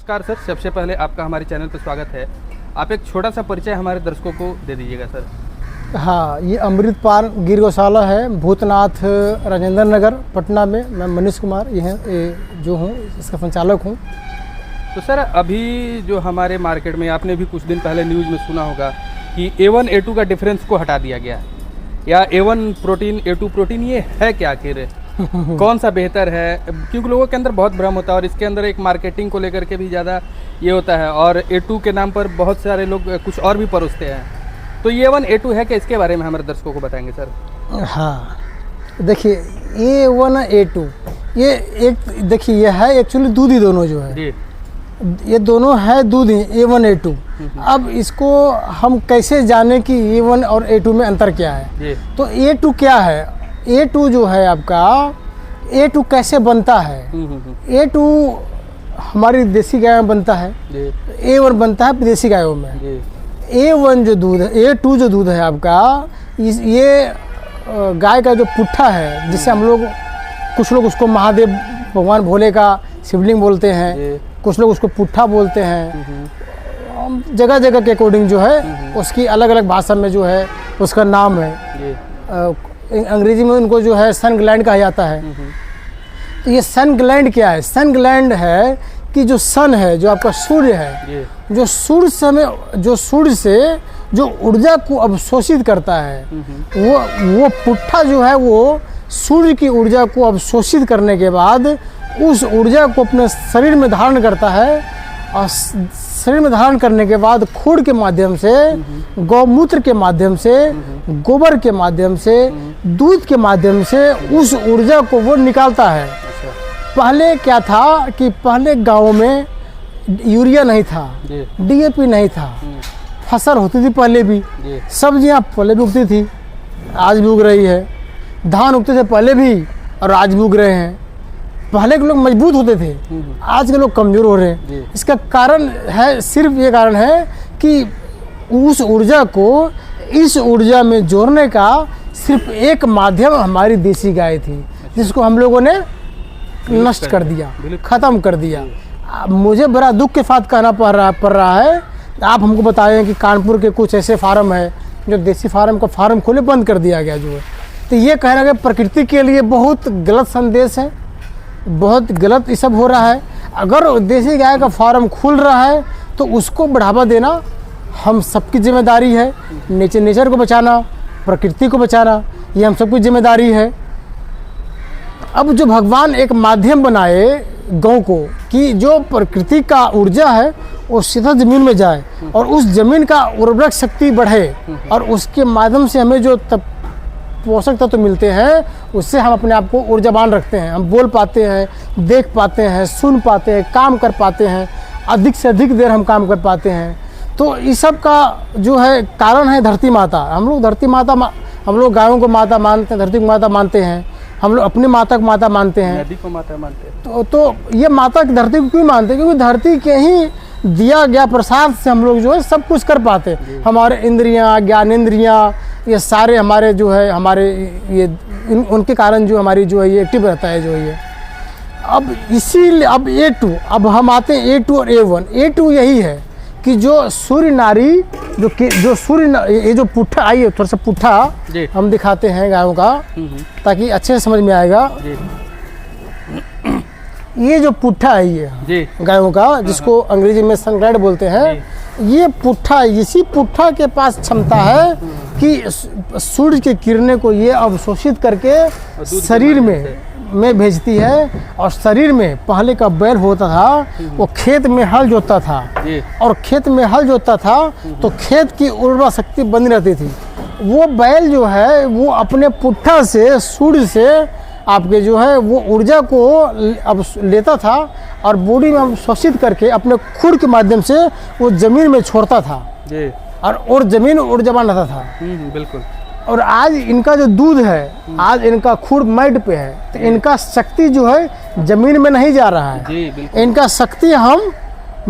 नमस्कार सर, सबसे पहले आपका हमारे चैनल पर स्वागत है। आप एक छोटा सा परिचय हमारे दर्शकों को दे दीजिएगा सर। हाँ, ये अमृतपाल गिर गौशाला है, भूतनाथ राजेंद्र नगर पटना में। मैं मनीष कुमार जो हूँ इसका संचालक हूँ। तो सर अभी जो हमारे मार्केट में आपने भी कुछ दिन पहले न्यूज़ में सुना होगा कि A1 A2 का डिफरेंस को हटा दिया गया है, या A1 प्रोटीन A2 प्रोटीन, ये है क्या आखिर? कौन सा बेहतर है? क्योंकि लोगों के अंदर बहुत भ्रम होता है और इसके अंदर एक मार्केटिंग को लेकर के भी ज़्यादा ये होता है, और A2 के नाम पर बहुत सारे लोग कुछ और भी परोसते हैं। तो ये A1 A2 है कि इसके बारे में हमारे दर्शकों को बताएंगे सर। हाँ, देखिए A1 A2 ये एक, देखिए ये है एक्चुअली दूधी, दोनों जो है जी, ये दोनों है दूधी A1 A2। अब इसको हम कैसे जाने कि A1 और A2 में अंतर क्या है? जी। तो A2 क्या है? A2 जो है आपका, A2 कैसे बनता है? A2 हमारी देसी गाय में बनता है, A1 बनता है विदेशी गायों में। A1 जो दूध है, A2 जो दूध है आपका, ये गाय का जो पुट्ठा है, जिससे हम लोग, कुछ लोग उसको महादेव भगवान भोले का शिवलिंग बोलते हैं, कुछ लोग उसको पुट्ठा बोलते हैं। जगह जगह के अकॉर्डिंग जो है उसकी अलग अलग भाषा में जो है उसका नाम है। अंग्रेजी में उनको जो है सन ग्लैंड कहा जाता है। तो ये सन ग्लैंड क्या है? सन ग्लैंड है कि जो सन है, जो आपका सूर्य है, जो सूर्य से जो ऊर्जा को अवशोषित करता है, वो पुट्ठा जो है वो सूर्य की ऊर्जा को अवशोषित करने के बाद उस ऊर्जा को अपने शरीर में धारण करता है, और शरीर में धारण करने के बाद खूड़ के माध्यम से, गौमूत्र के माध्यम से, गोबर के माध्यम से, दूध के माध्यम से उस ऊर्जा को वो निकालता है। पहले क्या था कि पहले गाँव में यूरिया नहीं था, DAP नहीं था, फसल होती थी पहले भी, सब्जियां पहले भी उगती थी, आज भी उग रही है, धान उगते थे पहले भी और आज भी उग रहे हैं। पहले के लोग मजबूत होते थे, आज के लोग कमज़ोर हो रहे हैं। इसका कारण है, सिर्फ ये कारण है कि उस ऊर्जा को इस ऊर्जा में जोड़ने का सिर्फ एक माध्यम हमारी देसी गाय थी, जिसको हम लोगों ने नष्ट कर दिया, ख़त्म कर दिया। मुझे बड़ा दुख के साथ कहना पड़ रहा है, आप हमको बताएं कि कानपुर के कुछ ऐसे फार्म है जो देसी फार्म का फार्म खोले बंद कर दिया गया जो है। तो ये कहना कि प्रकृति के लिए बहुत गलत संदेश है, बहुत गलत ये सब हो रहा है। अगर देसी गाय का फार्म खुल रहा है तो उसको बढ़ावा देना हम सबकी जिम्मेदारी है। नेचर को बचाना, प्रकृति को बचाना, ये हम सबकी जिम्मेदारी है। अब जो भगवान एक माध्यम बनाए गौ को, कि जो प्रकृति का ऊर्जा है वो सीधा ज़मीन में जाए और उस ज़मीन का उर्वरक शक्ति बढ़े, और उसके माध्यम से हमें जो पोषक तत्व मिलते हैं उससे हम अपने आप को ऊर्जावान रखते हैं। हम बोल पाते हैं, देख पाते हैं, सुन पाते हैं, काम कर पाते हैं, अधिक से अधिक देर हम काम कर पाते हैं। तो इस सब का जो है कारण है धरती माता। हम लोग धरती माता, हम लोग गायों को माता मानते हैं, धरती को माता मानते हैं, हम लोग अपनी माता को माता मानते हैं, नदी को माता मानते हैं। तो ये माता की धरती को क्यों मानते हैं? क्योंकि धरती के ही दिया गया प्रसाद से हम लोग जो है सब कुछ कर पाते हैं। हमारे इंद्रियां, ज्ञानेंद्रियां, ये सारे हमारे जो है, हमारे ये उनके कारण जो हमारी जो है ये एक्टिव रहता है जो ये। अब इसीलिए अब A2, अब हम आते हैं A2 और A1। A2 यही है कि जो सूर्य नारी, जो सूर्य, ये जो पुट्ठा, आइए थोड़ा सा पुट्ठा हम दिखाते हैं गायों का, ताकि अच्छे से समझ में आएगा। ये जो पुट्ठा है ये गायों का, जिसको अंग्रेजी में सनग्लैंड बोलते हैं, ये पुट्ठा, इसी पुट्ठा के पास क्षमता है कि सूर्य की किरणें को ये अवशोषित करके शरीर में भेजती है। और शरीर में पहले का बैल होता था, वो खेत में हल जोतता था, और खेत में हल जोतता था तो खेत की उर्वरा शक्ति बनी रहती थी। वो बैल जो है वो अपने पुट्ठा से, सूर्य से आपके जो है वो ऊर्जा को अब लेता था और बॉडी में अवशोषित करके अपने खुर के माध्यम से वो ज़मीन में छोड़ता था, और ज़मीन ऊर्जावान रहता था। बिल्कुल। और आज इनका जो दूध है, आज इनका खुर मैट पे है, तो इनका शक्ति जो है ज़मीन में नहीं जा रहा है। इनका शक्ति हम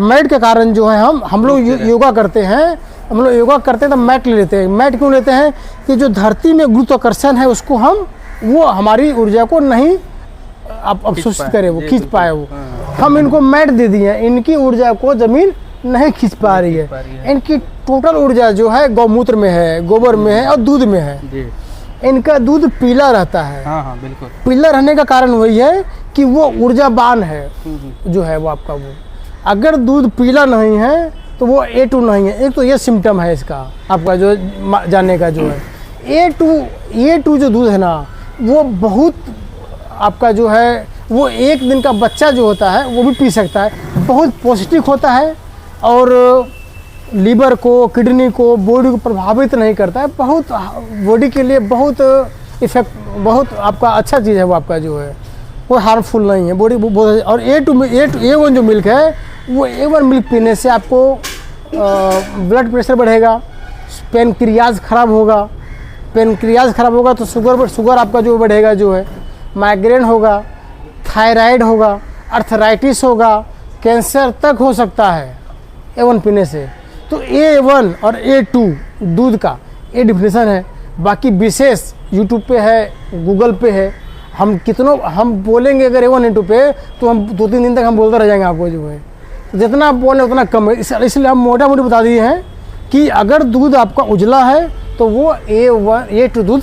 मैट के कारण जो है, हम लोग योगा करते हैं, हम लोग योगा करते हैं तो मैट ले लेते हैं। मैट क्यों लेते हैं? कि जो धरती में गुरुत्वाकर्षण है उसको हम, वो हमारी ऊर्जा को नहीं अवशोषित करे, वो खींच पाए वो। हम इनको मैट दे दिए हैं, इनकी ऊर्जा को ज़मीन नहीं खींच पा रही है। इनकी टोटल ऊर्जा जो है गौमूत्र में है, गोबर में है और दूध में है जी। इनका दूध पीला रहता है। हाँ हाँ बिल्कुल। पीला रहने का कारण वही है कि वो ऊर्जावान है जो है वो आपका वो। अगर दूध पीला नहीं है तो वो A2 नहीं है। एक तो ये सिम्टम है इसका आपका जो जानने का जो है। A2 जो दूध है ना वो बहुत आपका जो है वो एक दिन का बच्चा जो होता है वो भी पी सकता है। बहुत पौष्टिक होता है और लीवर को, किडनी को, बॉडी को प्रभावित नहीं करता है। बहुत बॉडी के लिए बहुत बहुत आपका अच्छा चीज़ है वो आपका जो है वो हार्मफुल नहीं है बॉडी बहुत। और A1 जो मिल्क है वो A1 मिल्क पीने से आपको ब्लड प्रेशर बढ़ेगा, पेनक्रियाज खराब होगा, पेनक्रियाज खराब होगा तो शुगर आपका जो बढ़ेगा जो है, माइग्रेन होगा, थायराइड होगा, अर्थराइटिस होगा, कैंसर तक हो सकता है A1 पीने से। तो A1 और A2 दूध का ये डिफिनेशन है। बाकी विशेष यूट्यूब पे है, गूगल पे है। हम बोलेंगे अगर A1 A2 पे तो हम 2-3 दिन तक हम बोलते रह जाएंगे आपको जो है। तो जितना आप बोलें उतना कम है। इसलिए हम मोटा मोटी बता दिए हैं कि अगर दूध आपका उजला है तो वो A2 दूध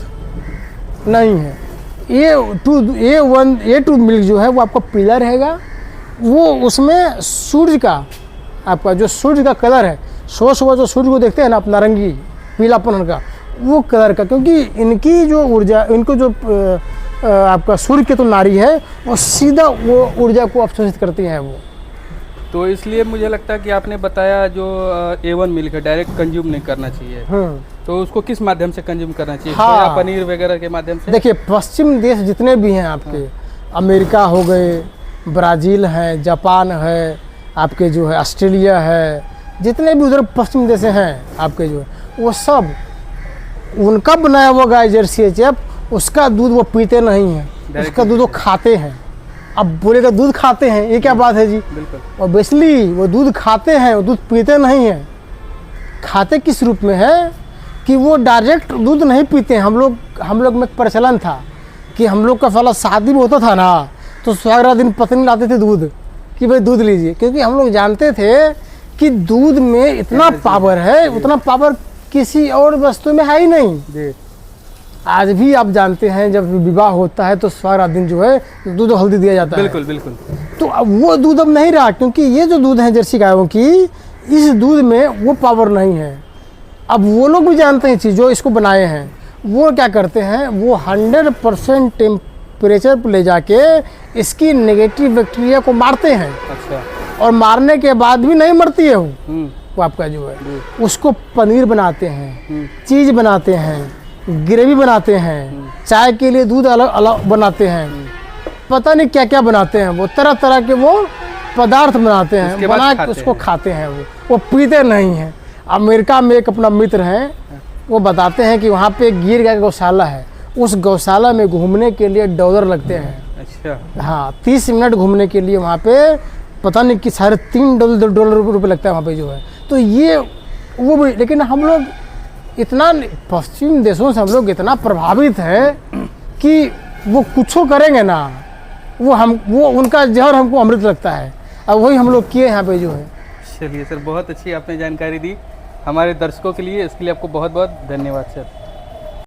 नहीं है। A2 मिल्क जो है वो आपका पीला रहेगा। वो उसमें सूर्य का आपका जो सूर्य का कलर है, सुबह जो सूर्य को देखते हैं ना आप नारंगी पीलापन का, वो कलर का, क्योंकि इनकी जो ऊर्जा, इनको जो आपका सूर्य की तो नारी है वो सीधा वो ऊर्जा को अवशोषित करती हैं वो। तो इसलिए मुझे लगता है कि आपने बताया जो A1 मिल्क है डायरेक्ट कंज्यूम नहीं करना चाहिए। तो उसको किस माध्यम से कंज्यूम करना चाहिए? हाँ। सोया पनीर वगैरह के माध्यम से? देखिए पश्चिम देश जितने भी हैं आपके, अमेरिका हो गए, ब्राज़ील है, जापान है, आपके जो है ऑस्ट्रेलिया है, जितने भी उधर पश्चिम देश हैं आपके जो है वो सब उनका बनाया हुआ गाय जर्सी HF, उसका दूध वो पीते नहीं हैं, उसका दूध वो खाते हैं। अब बोलेगा दूध खाते हैं, ये क्या बात है जी? बिल्कुल। ऑब्वियसली वो दूध खाते हैं, वो दूध पीते नहीं हैं। खाते किस रूप में है कि वो डायरेक्ट दूध नहीं पीते हैं। हम लोग में प्रचलन था कि हम लोग का साला शादी में होता था ना तो सुहागरा दिन पत्नी लाते थे दूध कि भाई दूध लीजिए, क्योंकि हम लोग जानते थे कि दूध में इतना पावर है, उतना पावर किसी और वस्तु में है ही नहीं। आज भी आप जानते हैं जब विवाह होता है तो सुहागरात दिन जो है दूध हल्दी दिया जाता है। बिल्कुल बिल्कुल। तो अब वो दूध अब नहीं रहा, क्योंकि ये जो दूध है जर्सी गायों की, इस दूध में वो पावर नहीं है। अब वो लोग भी जानते हैं चीज़, जो इसको बनाए हैं वो क्या करते हैं, वो 100% टेम्परेचर पर ले जाके इसकी नेगेटिव बैक्टीरिया को मारते हैं। अच्छा। और मारने के बाद भी नहीं मरती है वो आपका जो है, उसको पनीर बनाते हैं, चीज़ बनाते हैं, ग्रेवी बनाते हैं, चाय के लिए दूध अलग अलग बनाते हैं, पता नहीं क्या क्या बनाते हैं। वो तरह तरह के वो पदार्थ बनाते हैं, बना के उसको खाते हैं। वो पीते नहीं हैं। अमेरिका में एक अपना मित्र हैं, वो बताते हैं कि वहाँ पे गिर गाय गौशाला है, उस गौशाला में घूमने के लिए $1 लगते हैं। अच्छा। हाँ, 30 मिनट घूमने के लिए वहाँ पे पता नहीं कि $3.5 लगता है वहाँ पे जो है। तो ये वो भी, लेकिन हम लोग इतना पश्चिम देशों से हम लोग इतना प्रभावित हैं कि वो कुछ करेंगे ना, वो उनका जहर हमको अमृत लगता है। अब वही हम लोग किए यहाँ पे जो है। चलिए सर, बहुत अच्छी आपने जानकारी दी हमारे दर्शकों के लिए, इसके लिए आपको बहुत बहुत धन्यवाद सर।